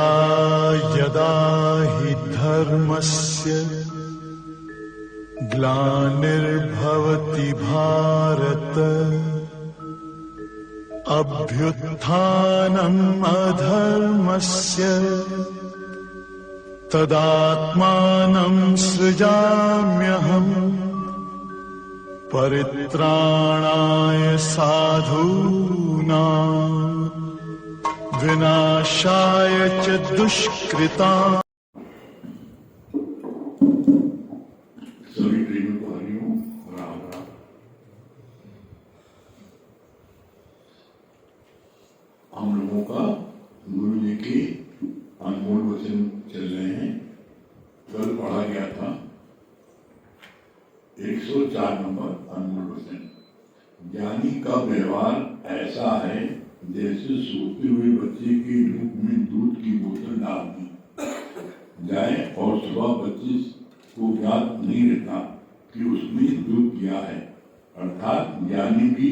यदा यदा हि धर्मस्य ग्लानिर्भवति भारत अभ्युत्थानम् अधर्मस्य तदात्मानं सृजाम्यहम् परित्राणाय साधूनां विनाशाय च दुष्कृताम्। सभी प्रेमी भाइयों राम राम। हम लोगों का गुरु जी के अनमोल वचन चल रहे हैं। कल पढ़ा गया था 104 नंबर अनमोल वचन। ज्ञानी का व्यवहार ऐसा है जैसे सोते हुए बच्चे के मुंह में दूध की बोतल डाल दी जाए और सुबह बच्चे को ज्ञात नहीं रहता कि उसने दूध पिया है। अर्थात ज्ञानी भी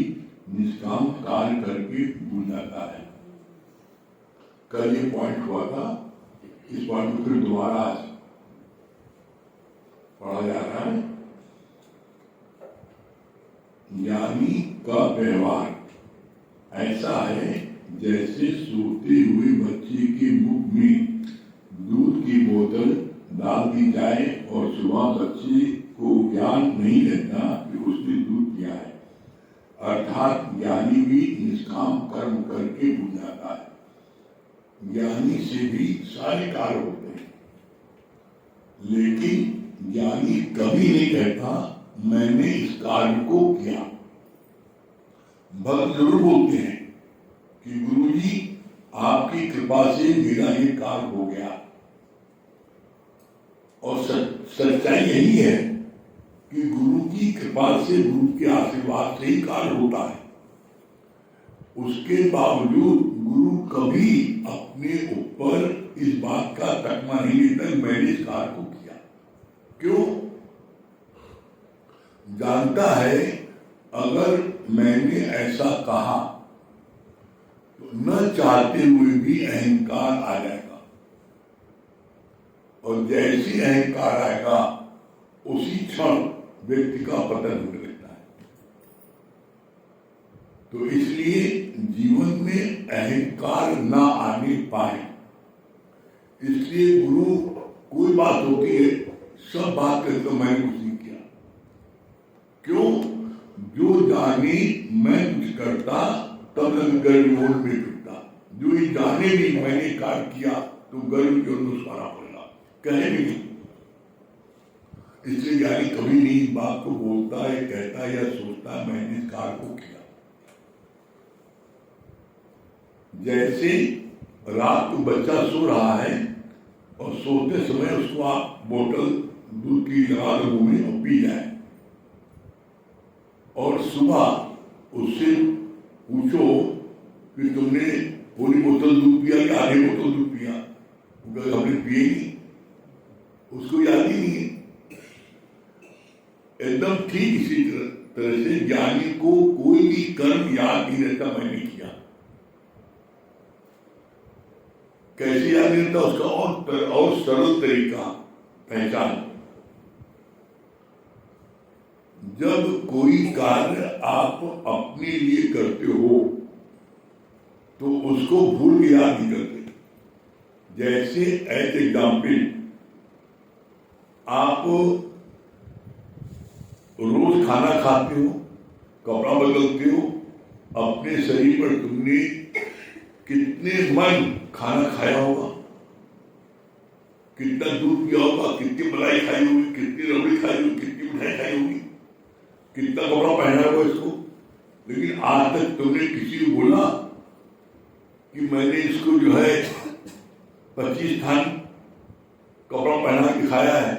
निष्काम कार्य करके भूल जाता है। कल ये पॉइंट हुआ था, इस पॉइंट को फिर दोबारा आज पढ़ा जा रहा है। ज्ञानी का व्यवहार ऐसा है जैसे सोते हुए बच्चे के मुख में दूध की बोतल डाल दी जाए और सुबह बच्चे को ज्ञान नहीं रहता कि उसने दूध पिया है। अर्थात ज्ञानी भी निष्काम कर्म करके भूल जाता है। ज्ञानी से भी सारे कार्य होते हैं, लेकिन ज्ञानी कभी नहीं कहता मैंने इस कार्य को किया। भक्त जरूर बोलते हैं कि गुरुजी आपकी कृपा से मेरा ये कार्य हो गया, और सच्चाई यही है कि गुरु की कृपा से, गुरु के आशीर्वाद से ही कार्य होता है। उसके बावजूद गुरु कभी अपने ऊपर इस बात का तकमा नहीं लेता मैंने इस कार्य को किया। क्यों? जानता है अगर मैंने ऐसा कहा तो न चाहते हुए भी अहंकार आ जाएगा, और जैसे अहंकार आएगा उसी क्षण व्यक्ति का पतन होने लगता है। तो इसलिए जीवन में अहंकार न आने पाए, इसलिए गुरु कोई बात होती है सब बात करते तो मैंने कुछ नहीं किया। क्यों? जो जाने मैं कुछ करता तब गर्व में टूटता। जो ये जाने भी मैंने कार्य किया तो गर्व की ओर मुस्कुरा पड़ेगा, कहे भी नहीं। इसलिए ज्ञानी कभी नहीं इस बात को बोलता है, कहता है या सोचता है मैंने इस कार्य को किया। जैसे रात को बच्चा सो रहा है और सोते समय उसको आप बोतल दूध की लगा दो मुंह में और पी जाए, और सुबह उससे पूछो कि तुमने पूरी बोतल दूध पिया या आधी बोतल दूध पिया, हमने पिए नहीं, उसको याद ही नहीं है। एकदम ठीक इसी तरह से ज्ञानी को कोई भी कर्म याद नहीं रहता मैंने किया। कैसे याद नहीं रहता उसका और सरल तरीका पहचान। जब कोई कार्य आप अपने लिए करते हो तो उसको भूल के याद नहीं करते। जैसे एज एग्जाम्पल आप रोज खाना खाते हो, कपड़ा बदलते हो, अपने शरीर पर तुमने कितने मन खाना खाया होगा, कितना दूध पिया होगा, कितनी मलाई खाई होगी, कितनी रबड़ी खाई होगी, कितनी मिठाई खाई होगी, कितना कपड़ा पहना होगा इसको। लेकिन आज तक तुमने किसी को बोला कि मैंने इसको जो है 25 थान कपड़ा पहना के दिखाया है,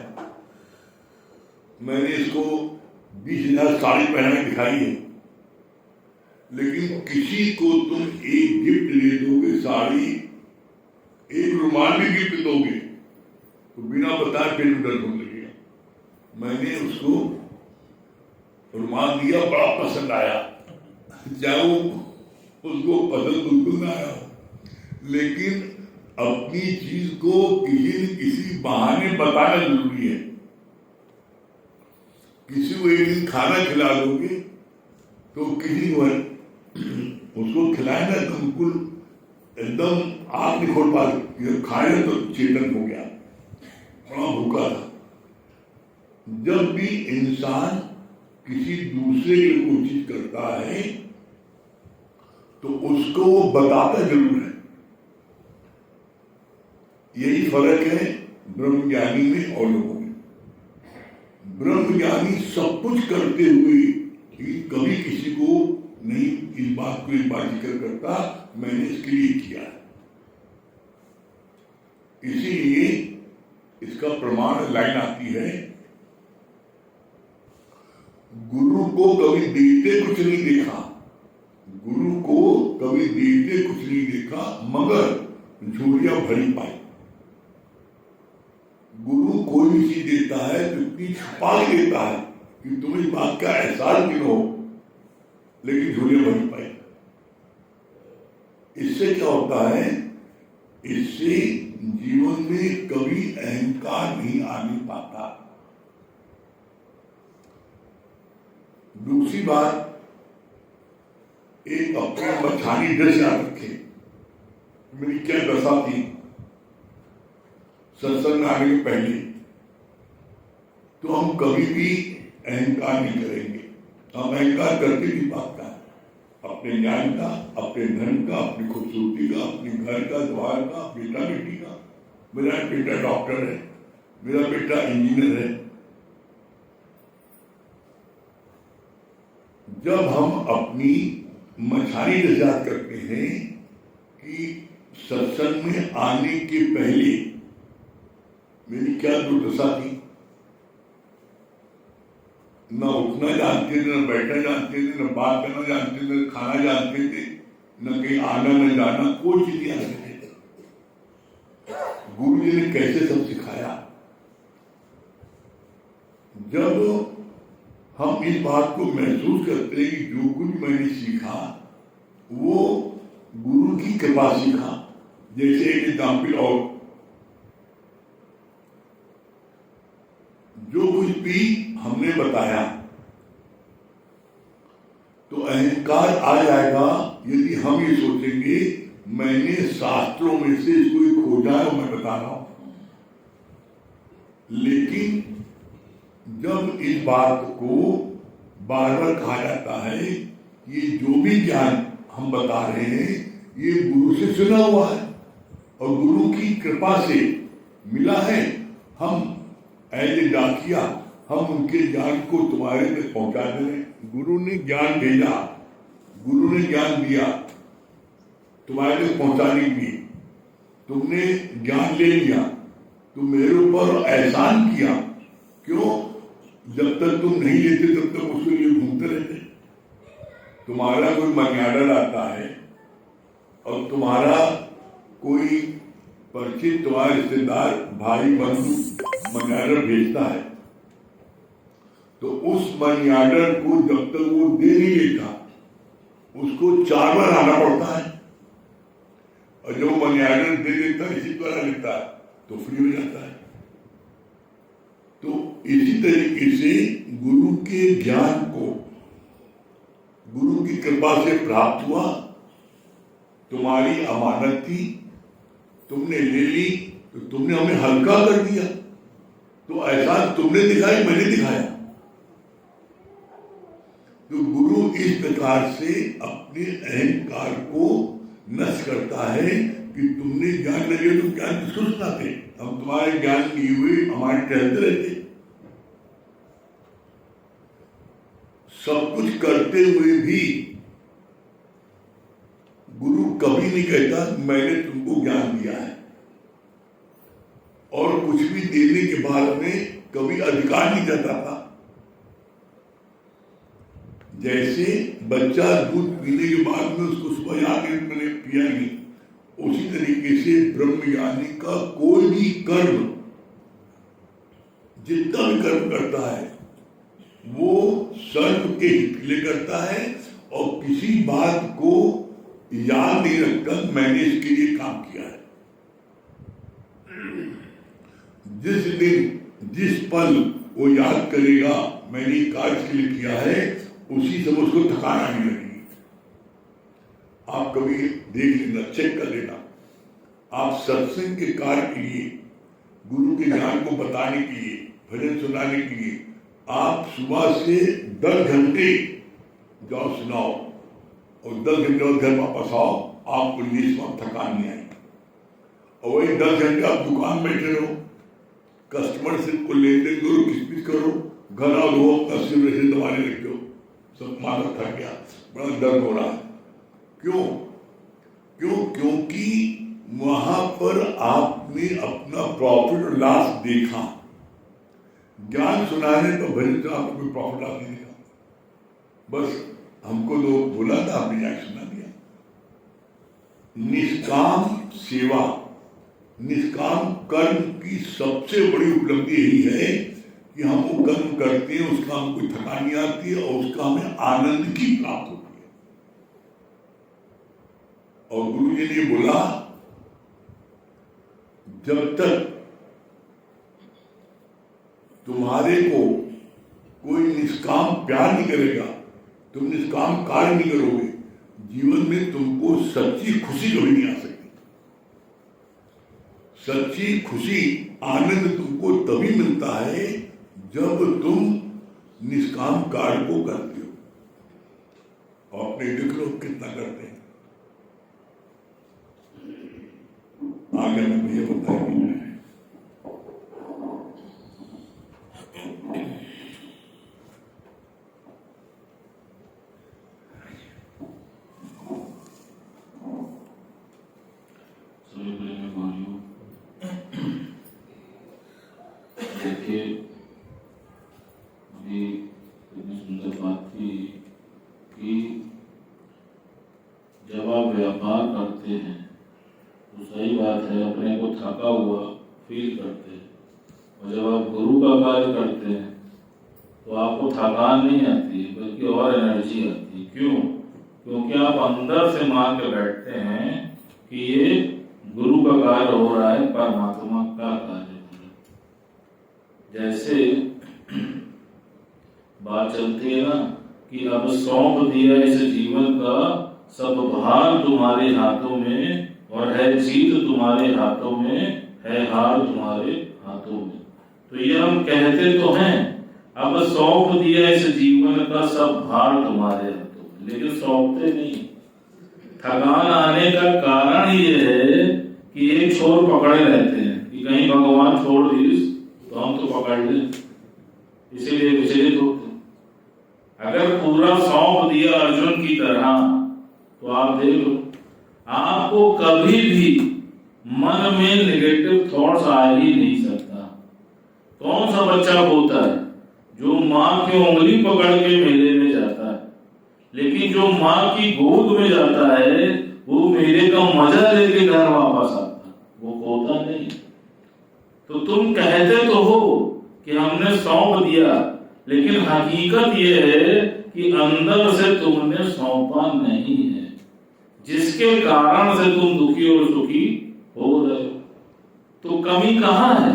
मैंने इसको 20,000 साड़ी पहना के दिखाई है। लेकिन किसी को तुम एक गिफ्ट ले दोगे, साड़ी, एक रुमाल भी गिफ्ट दोगे तो बिना बताए फिर दर्द होने लगेगा। मैंने उसको रुमाल दिया, बड़ा पसंद आया, चाहे वो उसको पसंद बिल्कुल ना आया, लेकिन अपनी चीज को किसी न किसी बहाने बताना जरूरी है। किसी को एक दिन खाना खिला दोगे तो किसी को उसको खिलाए ना तो बिल्कुल एकदम आग नहीं खोल पा रहे, खाए तो चेतन हो गया, बड़ा भूखा था। जब भी इंसान किसी दूसरे के लिए कोई चीज करता है तो उसको वो बताता जरूर है। यही फर्क है ब्रह्मज्ञानी में और लोगों में। ब्रह्मज्ञानी सब कुछ करते हुए ही कभी किसी को नहीं इस बात को एक बार जिक्र करता मैंने इसके लिए किया है। इसीलिए इसका प्रमाण लाइन आती है, गुरु को कभी देते कुछ नहीं देखा, गुरु को कभी देते कुछ नहीं देखा मगर झोलियां भरी पाई। गुरु कोई भी चीज देता है तो इतनी छुपा देता है कि तुम्हें इस बात का एहसास भी हो, लेकिन झोलियां भरी पाई। इससे क्या होता है, इससे जीवन में कभी अहंकार नहीं आ नहीं पाता। दूसरी बात, एक अपने मछानी ड्रेस याद रखे। मेरी क्या दशा थी सत्संग आने के पहले, तो हम कभी भी अहंकार नहीं करेंगे। हम अहंकार करके भी पाता है अपने ज्ञान का, अपने धन का, अपनी खूबसूरती का, अपने घर का, द्वार का, बेटा बेटी का। मेरा बेटा डॉक्टर है, मेरा बेटा इंजीनियर है। जब हम अपनी मछानी निजात करते हैं कि सत्संग में आने के पहले मेरी क्या दुर्दशा थी, न उठना जानते थे, न बैठना जानते थे, न बात करना जानते थे, न खाना जानते थे, न कहीं आना न जाना, कोई चीज नहीं जानते थे। गुरु जी ने कैसे सब सिखाया। जब हम इस बात को महसूस करते हैं कि जो कुछ मैंने सीखा वो गुरु की कृपा सीखा। जैसे एक एग्जाम्पल और, जो कुछ भी हमने बताया तो अहंकार आ जाएगा यदि हम ये सोचेंगे मैंने शास्त्रों में से इसको खोजा है मैं बता रहा हूं। लेकिन जब इस बात को बार बार कहा जाता है ये जो भी ज्ञान हम बता रहे हैं ये गुरु से सुना हुआ है और गुरु की कृपा से मिला है, हम एज ए डाकिया हम उनके ज्ञान को तुम्हारे तक पहुंचा दे रहे हैं। गुरु ने ज्ञान भेजा, गुरु ने ज्ञान दिया तुम्हारे तक पहुंचाने के लिए, तुमने ज्ञान ले लिया, तुम मेरे ऊपर एहसान किया। क्यों? जब तक तुम नहीं लेते तब तक उसके लिए घूमते रहते। तुम्हारा कोई मनी ऑर्डर आता है और तुम्हारा कोई परिचित, तुम्हारा रिश्तेदार, भाई बंधु मनी ऑर्डर भेजता है तो उस मनी ऑर्डर को जब तक वो दे नहीं लेता उसको 4 बार आना पड़ता है, और जो मनी ऑर्डर दे देता है इसी द्वारा लेता है तो फ्री हो जाता है। तो इसी तरीके से गुरु के ज्ञान को गुरु की कृपा से प्राप्त हुआ, तुम्हारी अमानत थी, तुमने ले ली तो तुमने हमें हल्का कर दिया। तो ऐसा तुमने दिखाई, मैंने दिखाया। तो गुरु इस प्रकार से अपने अहंकार को नष्ट करता है कि तुमने ज्ञान न लिया, तुम ज्ञान किसको सुनाते, हम तुम्हारे ज्ञान लिए हुए हमारे टहलते रहते। सब कुछ करते हुए भी गुरु कभी नहीं कहता मैंने तुमको ज्ञान दिया है, और कुछ भी देने के बाद में कभी अधिकार नहीं जताता। जैसे बच्चा दूध पीने के बाद में उसको सुबह याद मैंने पिया नहीं, उसी तरीके से ब्रह्मज्ञानी का कोई भी कर्म, जितना भी कर्म करता है वो सर्व के हित के लिए करता है और किसी बात को याद नहीं रखकर मैंने इसके लिए काम किया है। जिस दिन जिस पल वो याद करेगा मैंने कार्य के लिए किया है, उसी समय उसको थकान आने लगेगी। आप कभी देख लेना, चेक कर लेना, आप सत्संग के कार्य के लिए, गुरु के ज्ञान को बताने के लिए, भजन सुनाने के लिए आप सुबह से 10 घंटे जाओ सुनाओ और 10 घंटे बाद घर वापस आओ, आपको निस्वार्थ थकान नहीं आएगी। और वही 10 घंटे आप दुकान बैठे रहो, कस्टमर से को लेन देन करो, किसमिस करो, घर आओ लो अपना सिर ऐसे दबाने लग जाओ, सब माथा थक गया, बड़ा दर्द हो रहा है। क्यों? क्योंकि वहां पर आपने अपना प्रॉफिट और लॉस देखा। ज्ञान सुनाने तो भजन से आपको कोई प्रॉफिट लॉस नहीं देखा, बस हमको तो बोला था, आपने जाके सुना दिया। निष्काम सेवा, निष्काम कर्म की सबसे बड़ी उपलब्धि यही है कि हम वो कर्म करते हैं, उसका हमको कोई थकान नहीं आती है और उसका हमें आनंद की प्राप्त होती है। और गुरु जी ने बोला, जब तक तुम्हारे को कोई निष्काम प्यार नहीं करेगा, तुम निष्काम कार्य नहीं करोगे, जीवन में तुमको सच्ची खुशी कभी नहीं आ सकती। सच्ची खुशी, आनंद तुमको तभी मिलता है जब तुम निष्काम कार्य को करते हो। और अपने देख लो कितना करते हैं। आगे मैं मुझे बताएंगे। देखिए, अभी इतनी सुंदर बात थी कि जब आप व्यापार करते हैं तो सही बात है, अपने को थका हुआ फील करते हैं, और जब आप गुरु का कार्य करते हैं तो आपको थकान नहीं आती है, बल्कि और एनर्जी आती है। क्यों? क्योंकि आप अंदर से मान के बैठते हैं कि ये गुरु का कार्य हो रहा है, परमात्मा का कार्य हो रहा है। जैसे बात चलती है ना कि अब सौंप दिया इस जीवन का सब भार तुम्हारे हाथों में, और है जीत तुम्हारे हाथों में, है हार तुम्हारे हाथों में। तो ये हम कहते तो हैं, अब सौंप दिया इस जीवन का सब भार तुम्हारे हाथों में, लेकिन सौंपते नहीं। थकान आने का कारण ये है कि एक छोर पकड़े रहते हैं कि कहीं भगवान छोड़ दी तो हम तो पकड़ लें, इसीलिए विचलित होते। अगर पूरा सौंप दिया अर्जुन की तरह तो आप देख लो, आपको कभी भी मन में नेगेटिव थॉट्स आ ही नहीं सकता। कौन सा बच्चा होता है जो माँ की उंगली पकड़ के मेले में जाता है, लेकिन जो माँ की गोद में जाता है वो मेले का मजा लेके घर वापस आता है, वो होता नहीं। तो तुम कहते तो हो कि हमने सौंप दिया, लेकिन हकीकत ये है कि अंदर से तुमने सौंपा नहीं है, जिसके कारण से तुम दुखी और सुखी हो रहे हो। तो कमी कहाँ है?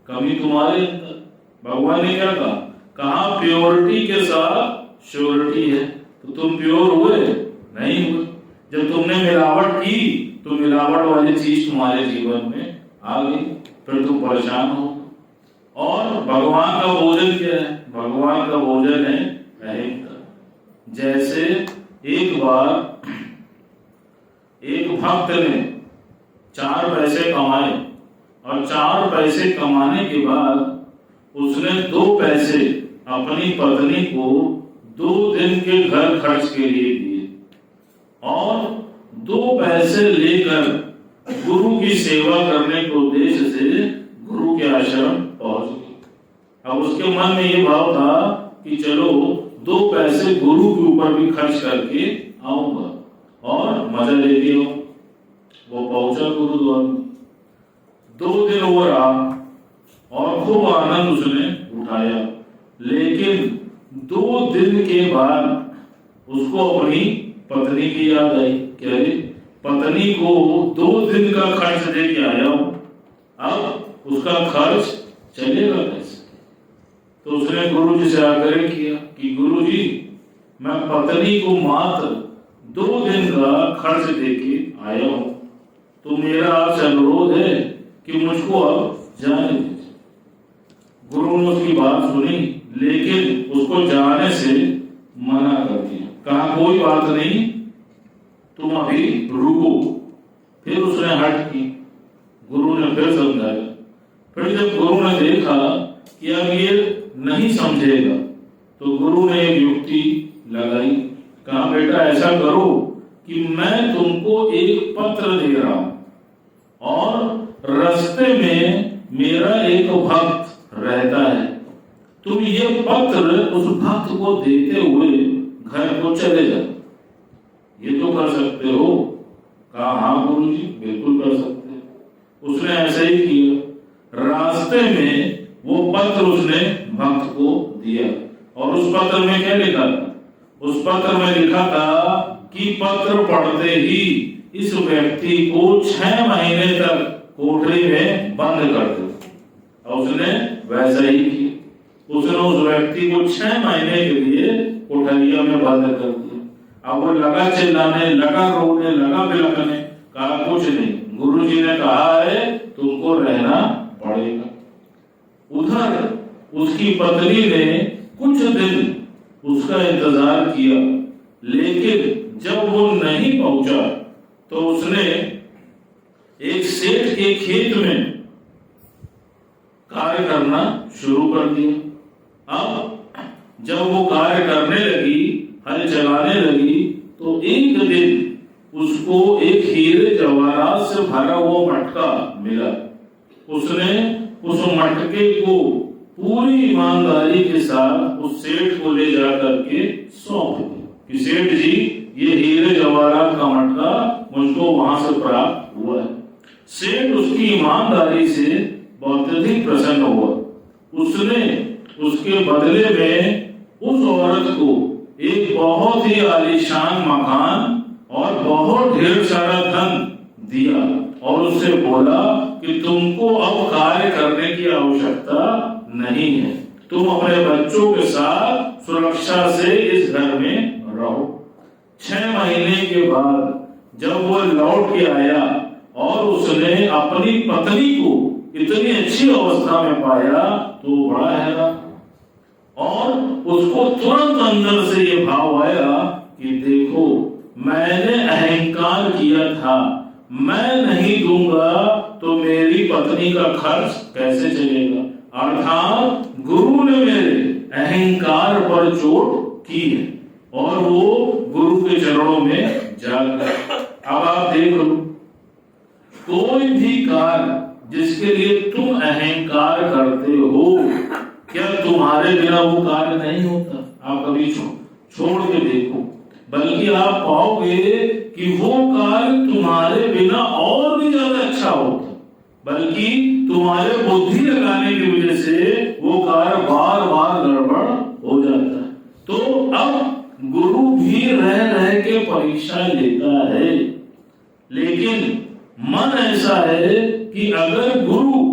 कमी तुम्हारे अंदर। भगवान ने क्या कहा? कहा प्योरिटी के साथ श्योरिटी है। तो तुम प्योर हुए? नहीं हुए। जब तुमने मिलावट की तो मिलावट वाली चीज तुम्हारे जीवन में आ गई, फिर तुम परेशान हो। और भगवान का भोजन क्या है? भगवान का भोजन है अहिंसा। जैसे एक बार एक भक्त ने 4 पैसे कमाए, और 4 पैसे कमाने के बाद उसने 2 पैसे अपनी पत्नी को 2 दिन के घर खर्च के लिए दिए, और 2 पैसे लेकर गुरु की सेवा करने के उद्देश्य से गुरु के आश्रम पहुंच गए। अब उसके मन में ये भाव था कि चलो 2 पैसे गुरु के ऊपर भी खर्च करके आऊंगा और मजा लेके आऊं। वो पहुंचा गुरुद्वारा में, 2 दिन वो रहा और खूब आनंद उसने उठाया, लेकिन 2 दिन के बाद उसको अपनी पत्नी की याद आई। कह रही, पत्नी को 2 दिन का खर्च दे के आया हूं, अब उसका खर्च चलेगा कैसे? तो उसने गुरु जी से आग्रह किया कि गुरु जी, मैं पत्नी को मात्र 2 दिन का खर्च देके आया हूं, तो मेरा आपसे अनुरोध है कि मुझको अब जाने दीजिए। गुरु ने उसकी बात सुनी, लेकिन उसको जाने से मना कर दिया। कहा कोई बात नहीं, तुम अभी रुको। फिर उसने हट की। गुरु ने फिर समझाया। फिर जब गुरु ने देखा कि अब ये नहीं समझेगा, तो गुरु ने एक युक्ति लगाई। कहा बेटा ऐसा करो कि मैं तुमको एक पत्र दे रहा हूं, और रास्ते में मेरा एक भक्त रहता है, तुम ये पत्र उस भक्त को देते हुए घर को चले जाओ। ये तो कर सकते हो? कहा हाँ गुरु जी, बिल्कुल कर सकते हो। उसने ऐसे ही किया। रास्ते में वो पत्र उसने भक्त को दिया, और उस पत्र में क्या लिखा था? उस पत्र में लिखा था कि पत्र पढ़ते ही इस व्यक्ति को 6 महीने तक कोठरी में बंद कर दो। और उसने वैसा ही किया। उसने उस व्यक्ति को 6 महीने के लिए कोठरिया में बंद कर दिया। अब वो लगा चिल्लाने, लगा रोने, लगा बिलखने। कहा कुछ नहीं, गुरु जी ने कहा है तुमको रहना पड़ेगा। उधर उसकी पत्नी ने कुछ दिन उसका इंतजार किया, लेकिन जब वो नहीं पहुंचा तो उसने एक सेठ के खेत में कार्य करना शुरू कर दिया। अब जब वो कार्य करने लगी, हल चलाने लगी, तो एक दिन उसको एक हीरे जवाहरात से भरा हुआ मटका मिला। उसने उस मटके को पूरी ईमानदारी के साथ उस सेठ को ले जाकर के सौंप दिया कि सेठ जी, ये हीरे जवाहरात का मटका मुझको वहां से प्राप्त हुआ है। सेठ उसकी ईमानदारी से बहुत अधिक प्रसन्न हुआ। उसने उसके बदले में उस औरत को एक बहुत ही आलीशान मकान और बहुत ढेर सारा धन दिया, और उससे बोला कि तुमको अब कार्य करने की आवश्यकता नहीं है, तुम अपने बच्चों के साथ सुरक्षा से इस घर में रहो। 6 महीने के बाद जब वो लौट के आया और उसने अपनी पत्नी को इतनी अच्छी अवस्था में पाया, तो बड़ा हैरान, और उसको तुरंत अंदर से ये भाव आया कि देखो, मैंने अहंकार किया था, मैं नहीं दूंगा तो मेरी पत्नी का खर्च कैसे चलेगा। अर्थात गुरु ने मेरे अहंकार पर चोट की है, और वो गुरु के चरणों में जा गए। अब आप देख लो, कोई भी कार्य जिसके लिए तुम अहंकार करते हो, क्या तुम्हारे बिना वो कार्य नहीं होता? आप कभी छोड़ के देखो, बल्कि आप पाओगे कि वो कार्य तुम्हारे बिना और भी ज्यादा अच्छा होता, बल्कि तुम्हारे बुद्धि लगाने की वजह से वो कार्य बार बार गड़बड़ हो जाता है। तो अब गुरु भी रह रह के परीक्षा लेता है, लेकिन मन ऐसा है कि अगर गुरु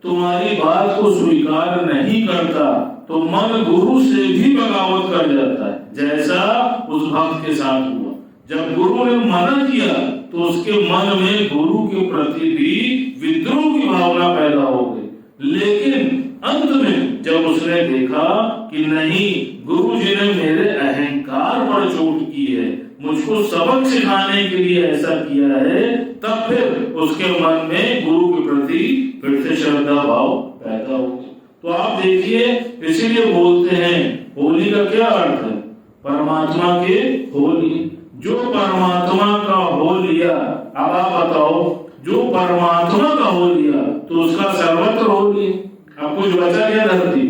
तुम्हारी बात को स्वीकार नहीं करता तो मन गुरु से भी बगावत कर जाता है, जैसा उस भक्त के साथ हुआ। जब गुरु ने मना किया तो उसके मन में गुरु के प्रति भी विद्रोह की भावना पैदा हो गई। लेकिन अंत में जब उसने देखा कि नहीं, गुरु जी ने मेरे अहंकार पर चोट की है, मुझको सबक सिखाने के लिए ऐसा किया है, तब फिर उसके मन में गुरु के प्रति फिर से श्रद्धा भाव पैदा हो गया। तो आप देखिए, इसीलिए बोलते हैं होली का क्या अर्थ है? परमात्मा के हो लिए। जो परमात्मा का हो लिया, अब आप बताओ, जो परमात्मा का हो लिया तो उसका सर्वत्र हो लिया। अब कुछ बचा क्या धरती?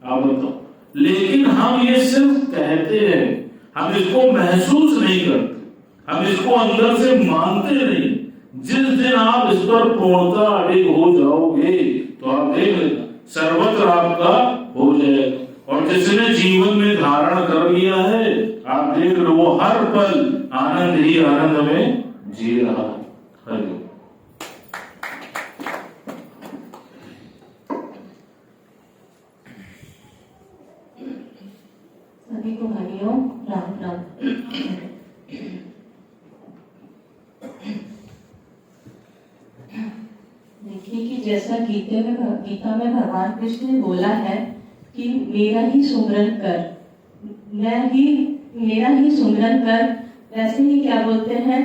आप बताओ। लेकिन हम ये सिर्फ कहते हैं, हम इसको महसूस नहीं करते, हम इसको अंदर से मानते नहीं। जिस दिन आप इस पर पूर्णता अड़िग हो जाओगे तो आप देख लेना, सर्वत्र आपका हो जाएगा। और जिसने जीवन में धारण कर लिया है, आप देख लो, वो हर पल आनंद ही आनंद में जी रहा है। देखिए कि जैसा गीता में भगवान कृष्ण ने बोला है कि मेरा ही सुमरन कर, मेरा ही सुमरन कर, वैसे ही क्या बोलते हैं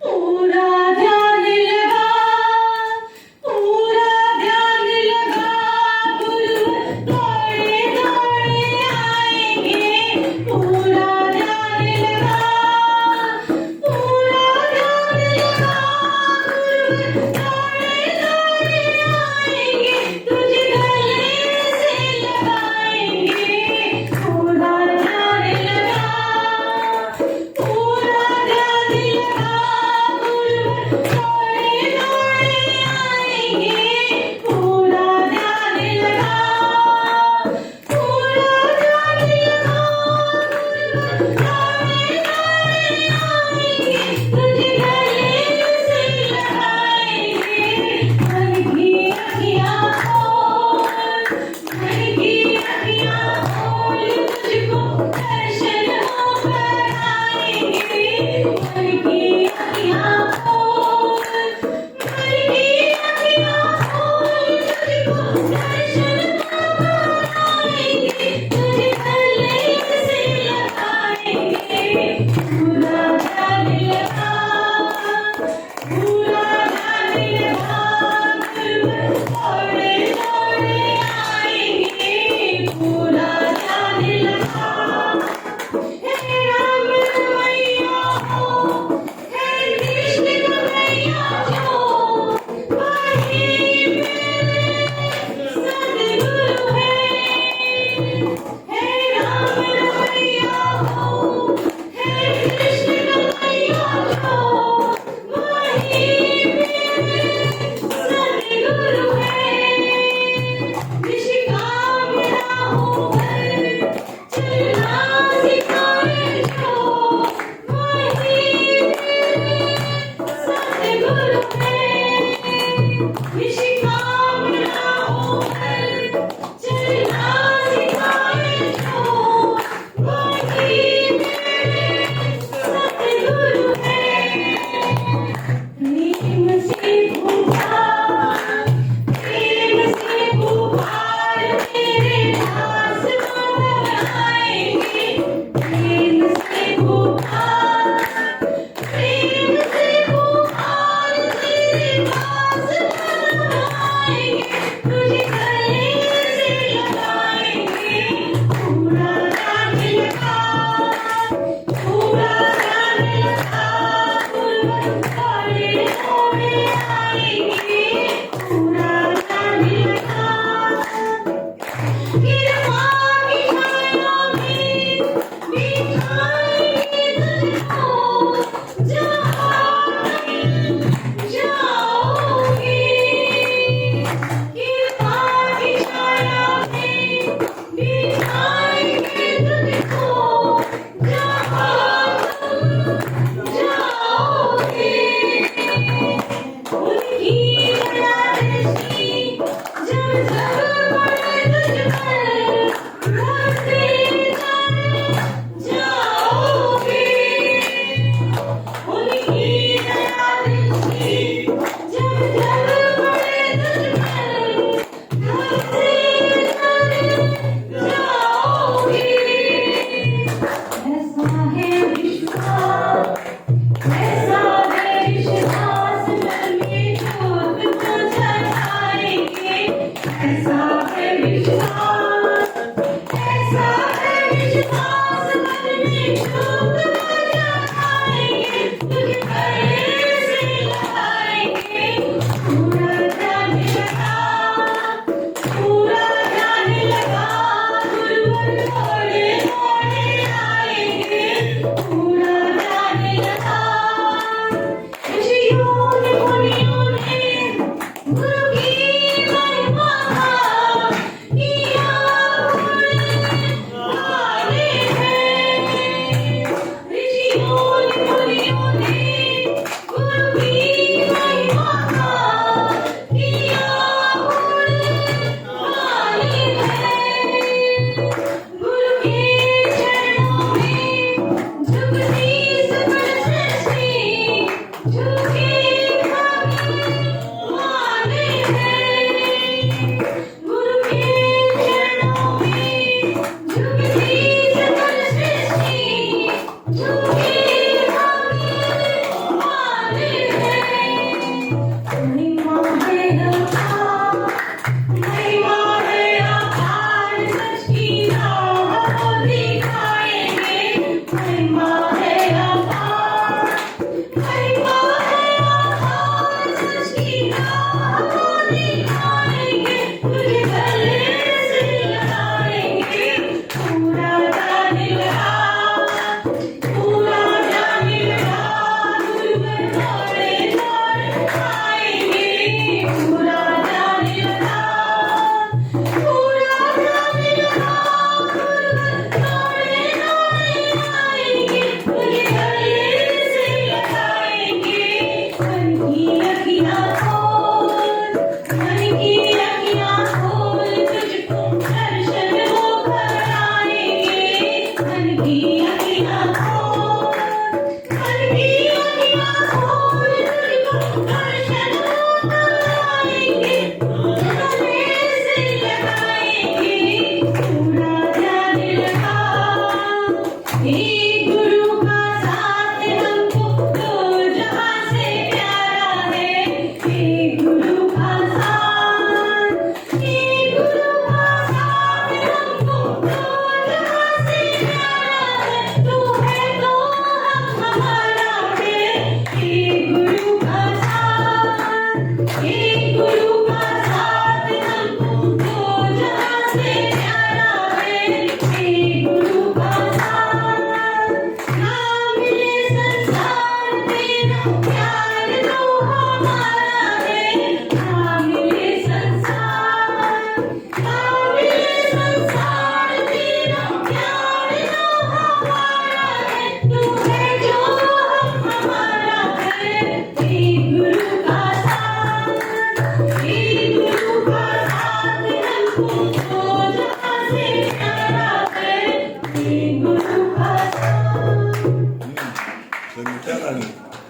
पूरा ध्यान लगा, पूरा ध्यान लगा, गुरु दौड़े दौड़े आएंगे, पूरा ध्यान लगा, पूरा ध्यान लगा, गुरु दौड़े दौड़े आएंगे, तुझे गले से लगाएंगे, पूरा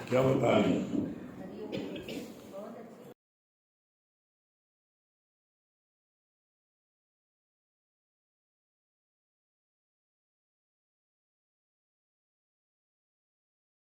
क्या बता रहे हैं?